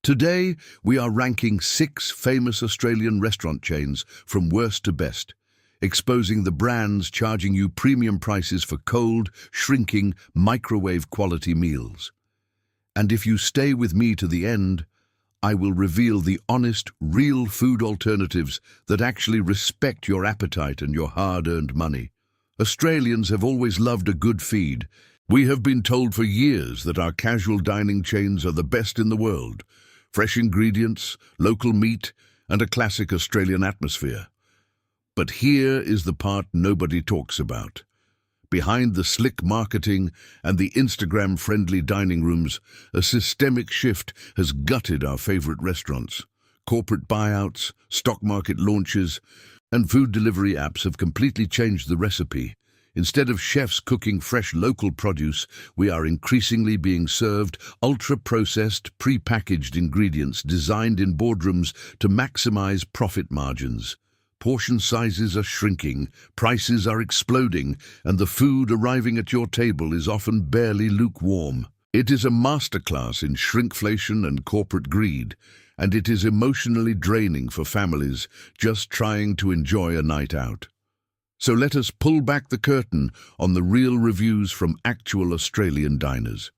Today, we are ranking 6 famous Australian restaurant chains from worst to best, exposing the brands charging you premium prices for cold, shrinking, microwave-quality meals. And if you stay with me to the end, I will reveal the honest, real food alternatives that actually respect your appetite and your hard-earned money. Australians have always loved a good feed. We have been told for years that our casual dining chains are the best in the world. Fresh ingredients, local meat, and a classic Australian atmosphere. But here is the part nobody talks about. Behind the slick marketing and the Instagram-friendly dining rooms, a systemic shift has gutted our favorite restaurants. Corporate buyouts, stock market launches, and food delivery apps have completely changed the recipe. Instead of chefs cooking fresh local produce, we are increasingly being served ultra-processed, pre-packaged ingredients designed in boardrooms to maximize profit margins. Portion sizes are shrinking, prices are exploding, and the food arriving at your table is often barely lukewarm. It is a masterclass in shrinkflation and corporate greed, and it is emotionally draining for families just trying to enjoy a night out. So let us pull back the curtain on the real reviews from actual Australian diners.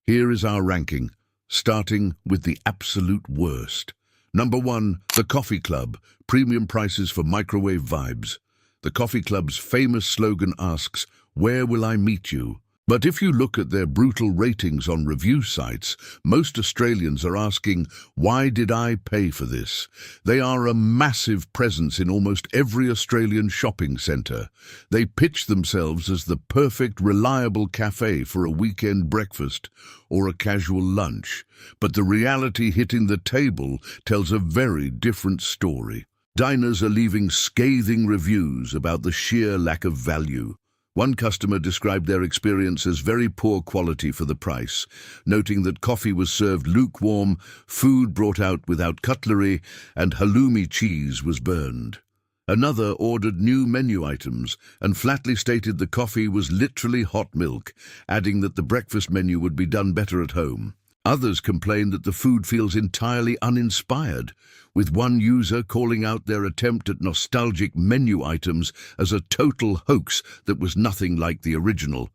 Here is our ranking, starting with the absolute worst. Number 1, The Coffee Club, premium prices for microwave vibes. The Coffee Club's famous slogan asks, "Where will I meet you?" But if you look at their brutal ratings on review sites, most Australians are asking, why did I pay for this? They are a massive presence in almost every Australian shopping centre. They pitch themselves as the perfect, reliable cafe for a weekend breakfast or a casual lunch. But the reality hitting the table tells a very different story. Diners are leaving scathing reviews about the sheer lack of value. One customer described their experience as very poor quality for the price, noting that coffee was served lukewarm, food brought out without cutlery, and halloumi cheese was burned. Another ordered new menu items and flatly stated the coffee was literally hot milk, adding that the breakfast menu would be done better at home. Others complained that the food feels entirely uninspired, with one user calling out their attempt at nostalgic menu items as a total hoax that was nothing like the original.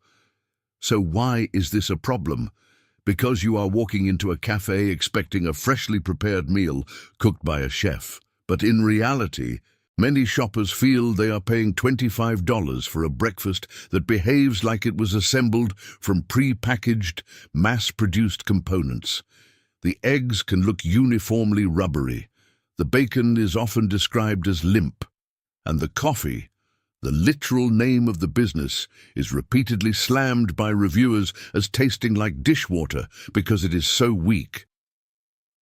So why is this a problem? Because you are walking into a cafe expecting a freshly prepared meal cooked by a chef. But in reality, many shoppers feel they are paying $25 for a breakfast that behaves like it was assembled from pre-packaged, mass-produced components. The eggs can look uniformly rubbery. The bacon is often described as limp. And the coffee, the literal name of the business, is repeatedly slammed by reviewers as tasting like dishwater because it is so weak.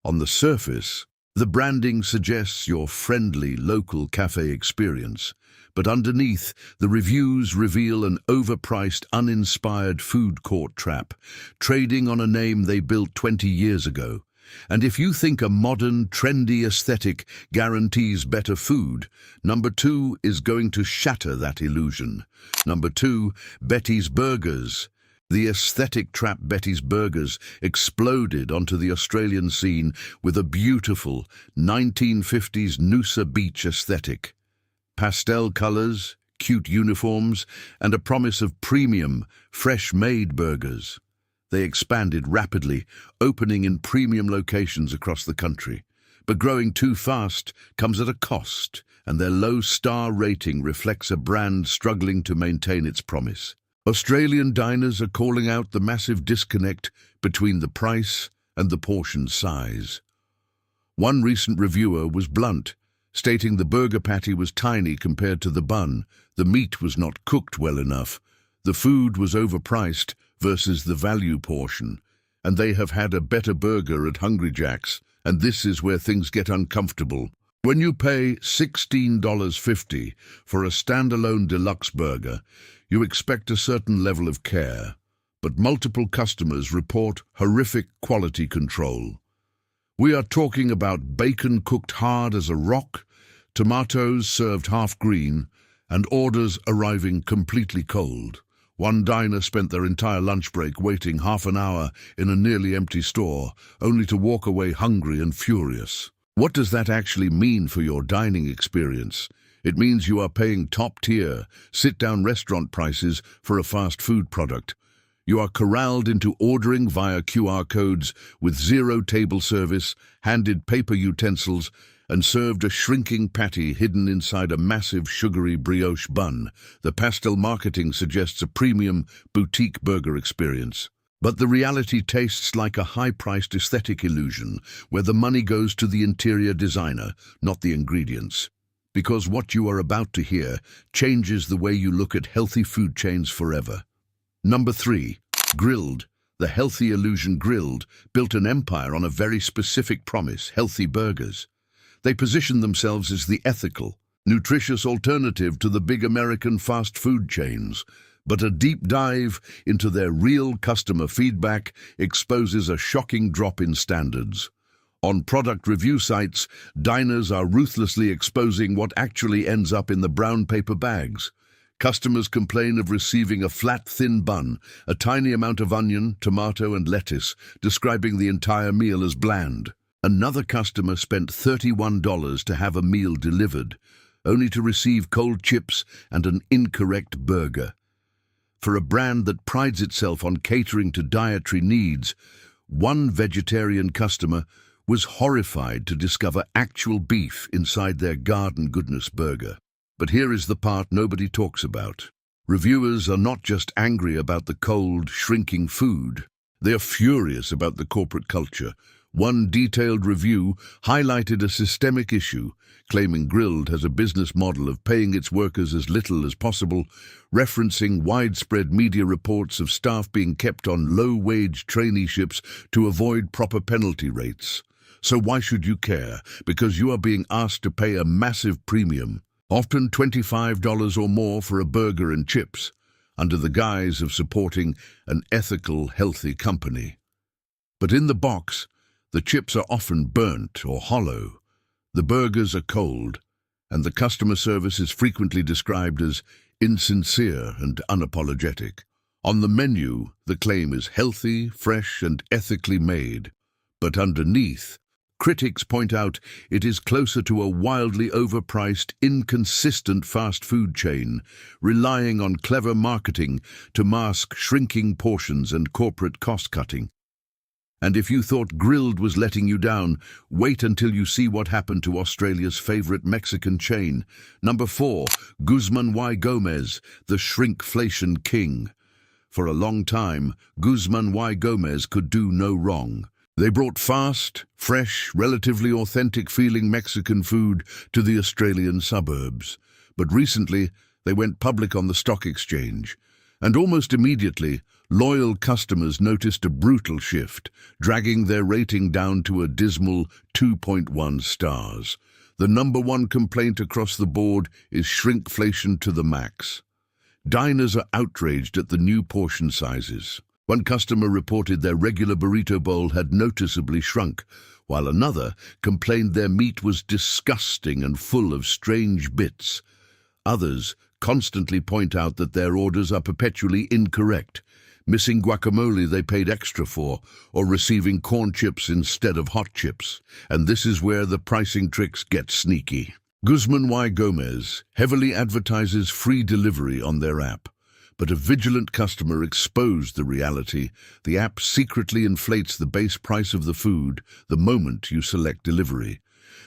On the surface, the branding suggests your friendly local cafe experience, but underneath, the reviews reveal an overpriced, uninspired food court trap, trading on a name they built 20 years ago. And if you think a modern, trendy aesthetic guarantees better food, number 2 is going to shatter that illusion. Number 2, Betty's Burgers. The aesthetic trap Betty's Burgers exploded onto the Australian scene with a beautiful 1950s Noosa Beach aesthetic. Pastel colours, cute uniforms, and a promise of premium, fresh-made burgers. They expanded rapidly, opening in premium locations across the country. But growing too fast comes at a cost, and their low star rating reflects a brand struggling to maintain its promise. Australian diners are calling out the massive disconnect between the price and the portion size. One recent reviewer was blunt, stating the burger patty was tiny compared to the bun, the meat was not cooked well enough, the food was overpriced versus the value portion, and they have had a better burger at Hungry Jack's, and this is where things get uncomfortable. When you pay $16.50 for a standalone deluxe burger, you expect a certain level of care, but multiple customers report horrific quality control. We are talking about bacon cooked hard as a rock, tomatoes served half green, and orders arriving completely cold. One diner spent their entire lunch break waiting half an hour in a nearly empty store, only to walk away hungry and furious. What does that actually mean for your dining experience? It means you are paying top-tier, sit-down restaurant prices for a fast food product. You are corralled into ordering via QR codes with zero table service, handed paper utensils, and served a shrinking patty hidden inside a massive sugary brioche bun. The pastel marketing suggests a premium, boutique burger experience. But the reality tastes like a high-priced aesthetic illusion, where the money goes to the interior designer, not the ingredients. Because what you are about to hear changes the way you look at healthy food chains forever. Number 3. Grilled. The Healthy Illusion Grilled built an empire on a very specific promise: healthy burgers. They position themselves as the ethical, nutritious alternative to the big American fast food chains. But a deep dive into their real customer feedback exposes a shocking drop in standards. On product review sites, diners are ruthlessly exposing what actually ends up in the brown paper bags. Customers complain of receiving a flat, thin bun, a tiny amount of onion, tomato, and lettuce, describing the entire meal as bland. Another customer spent $31 to have a meal delivered, only to receive cold chips and an incorrect burger. For a brand that prides itself on catering to dietary needs, one vegetarian customer was horrified to discover actual beef inside their Garden Goodness burger. But here is the part nobody talks about. Reviewers are not just angry about the cold, shrinking food. They are furious about the corporate culture. One detailed review highlighted a systemic issue, claiming Grilled has a business model of paying its workers as little as possible, referencing widespread media reports of staff being kept on low-wage traineeships to avoid proper penalty rates. So why should you care? Because you are being asked to pay a massive premium, often $25 or more for a burger and chips, under the guise of supporting an ethical, healthy company. But in the box, the chips are often burnt or hollow, the burgers are cold, and the customer service is frequently described as insincere and unapologetic. On the menu, the claim is healthy, fresh, and ethically made. But underneath, critics point out it is closer to a wildly overpriced, inconsistent fast food chain, relying on clever marketing to mask shrinking portions and corporate cost-cutting. And if you thought Grilled was letting you down, wait until you see what happened to Australia's favorite Mexican chain. Number 4, Guzman Y Gomez, the shrinkflation king. For a long time, Guzman Y Gomez could do no wrong. They brought fast, fresh, relatively authentic-feeling Mexican food to the Australian suburbs. But recently, they went public on the stock exchange. And almost immediately, loyal customers noticed a brutal shift, dragging their rating down to a dismal 2.1 stars. The number one complaint across the board is shrinkflation to the max. Diners are outraged at the new portion sizes. One customer reported their regular burrito bowl had noticeably shrunk, while another complained their meat was disgusting and full of strange bits. Others constantly point out that their orders are perpetually incorrect, missing guacamole they paid extra for, or receiving corn chips instead of hot chips. And this is where the pricing tricks get sneaky. Guzman Y Gomez heavily advertises free delivery on their app. But a vigilant customer exposed the reality. The app secretly inflates the base price of the food the moment you select delivery.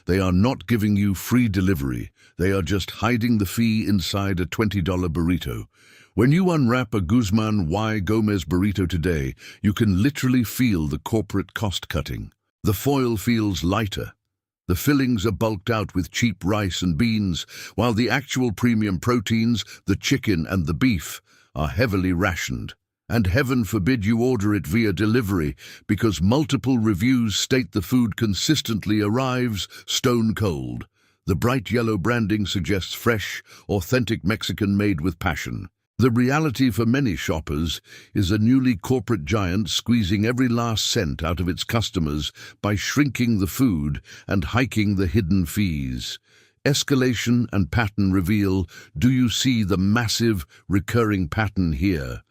They are not giving you free delivery. They are just hiding the fee inside a $20 burrito. When you unwrap a Guzman Y Gomez burrito today, you can literally feel the corporate cost-cutting. The foil feels lighter. The fillings are bulked out with cheap rice and beans, while the actual premium proteins, the chicken and the beef, are heavily rationed. And heaven forbid you order it via delivery, because multiple reviews state the food consistently arrives stone cold. The bright yellow branding suggests fresh, authentic Mexican made with passion. The reality for many shoppers is a newly corporate giant squeezing every last cent out of its customers by shrinking the food and hiking the hidden fees. Escalation and pattern reveal. Do you see the massive recurring pattern here?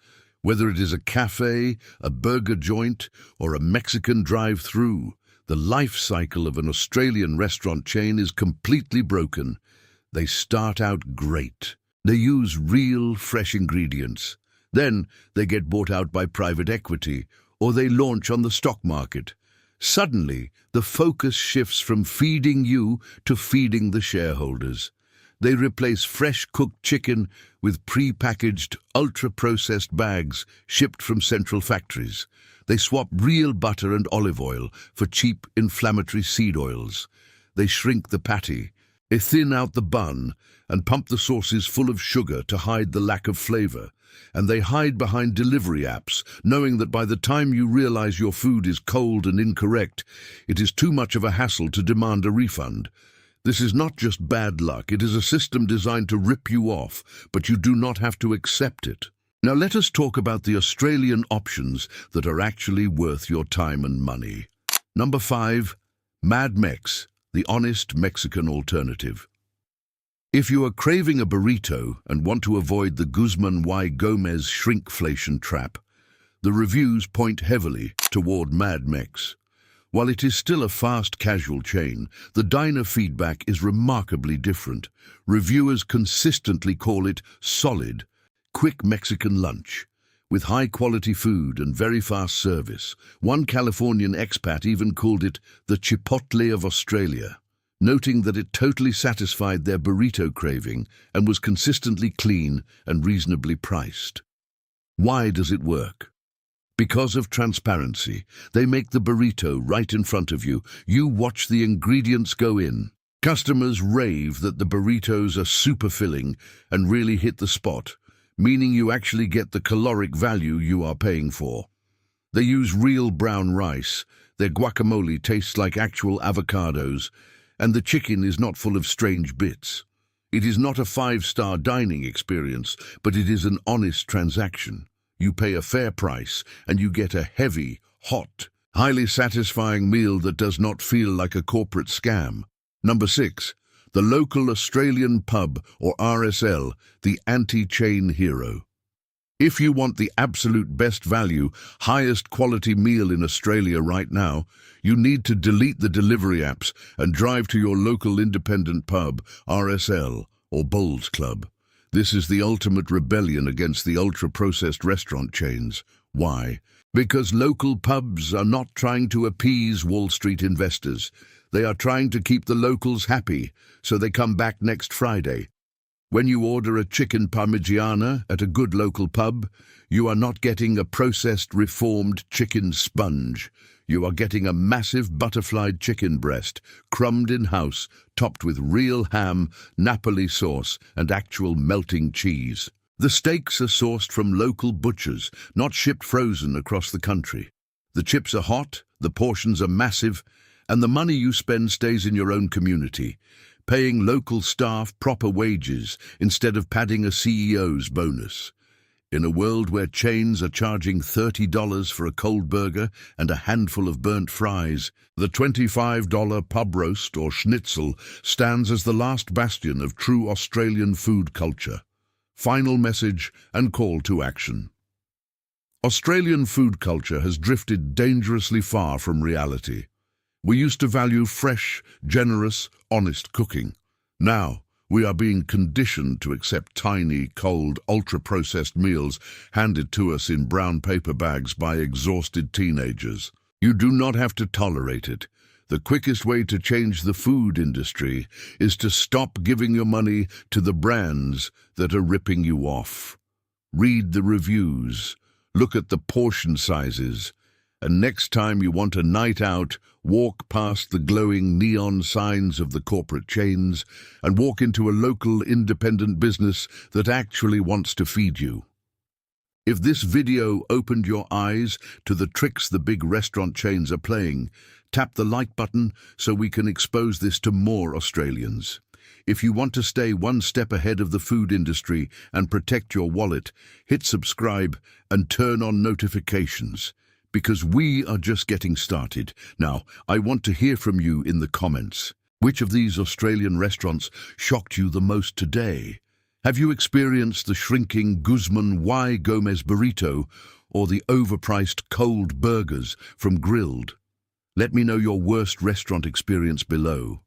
Whether it is a cafe, a burger joint, or a Mexican drive-through, the life cycle of an Australian restaurant chain is completely broken. They start out great. They use real, fresh ingredients. Then they get bought out by private equity, or they launch on the stock market. Suddenly, the focus shifts from feeding you to feeding the shareholders. They replace fresh cooked chicken with pre-packaged, ultra-processed bags shipped from central factories. They swap real butter and olive oil for cheap, inflammatory seed oils. They shrink the patty, they thin out the bun, and pump the sauces full of sugar to hide the lack of flavor. And they hide behind delivery apps, knowing that by the time you realize your food is cold and incorrect, it is too much of a hassle to demand a refund. This is not just bad luck, it is a system designed to rip you off, but you do not have to accept it. Now let us talk about the Australian options that are actually worth your time and money. Number 5. Mad Mex, the honest Mexican alternative. If you are craving a burrito and want to avoid the Guzman Y Gomez shrinkflation trap, the reviews point heavily toward Mad Mex. While it is still a fast casual chain, the diner feedback is remarkably different. Reviewers consistently call it solid, quick Mexican lunch, with high-quality food and very fast service. One Californian expat even called it the Chipotle of Australia, noting that it totally satisfied their burrito craving and was consistently clean and reasonably priced. Why does it work? Because of transparency. They make the burrito right in front of you. You watch the ingredients go in. Customers rave that the burritos are super filling and really hit the spot, meaning you actually get the caloric value you are paying for. They use real brown rice. Their guacamole tastes like actual avocados, and the chicken is not full of strange bits. It is not a 5-star dining experience, but it is an honest transaction. You pay a fair price, and you get a heavy, hot, highly satisfying meal that does not feel like a corporate scam. Number 6. The local Australian pub, or RSL, the anti-chain hero. If you want the absolute best value, highest quality meal in Australia right now, you need to delete the delivery apps and drive to your local independent pub, RSL, or Bowls Club. This is the ultimate rebellion against the ultra-processed restaurant chains. Why? Because local pubs are not trying to appease Wall Street investors. They are trying to keep the locals happy, so they come back next Friday. When you order a chicken parmigiana at a good local pub, you are not getting a processed, reformed chicken sponge. You are getting a massive butterflied chicken breast, crumbed in-house, topped with real ham, Napoli sauce, and actual melting cheese. The steaks are sourced from local butchers, not shipped frozen across the country. The chips are hot, the portions are massive, and the money you spend stays in your own community, paying local staff proper wages instead of padding a CEO's bonus. In a world where chains are charging $30 for a cold burger and a handful of burnt fries, the $25 pub roast or schnitzel stands as the last bastion of true Australian food culture. Final message and call to action. Australian food culture has drifted dangerously far from reality. We used to value fresh, generous, honest cooking. Now, we are being conditioned to accept tiny, cold, ultra-processed meals handed to us in brown paper bags by exhausted teenagers. You do not have to tolerate it. The quickest way to change the food industry is to stop giving your money to the brands that are ripping you off. Read the reviews, look at the portion sizes, and next time you want a night out, walk past the glowing neon signs of the corporate chains and walk into a local independent business that actually wants to feed you. If this video opened your eyes to the tricks the big restaurant chains are playing, tap the like button so we can expose this to more Australians. If you want to stay one step ahead of the food industry and protect your wallet, hit subscribe and turn on notifications, because we are just getting started. Now, I want to hear from you in the comments. Which of these Australian restaurants shocked you the most today? Have you experienced the shrinking Guzman Y Gomez burrito or the overpriced cold burgers from Grilled? Let me know your worst restaurant experience below.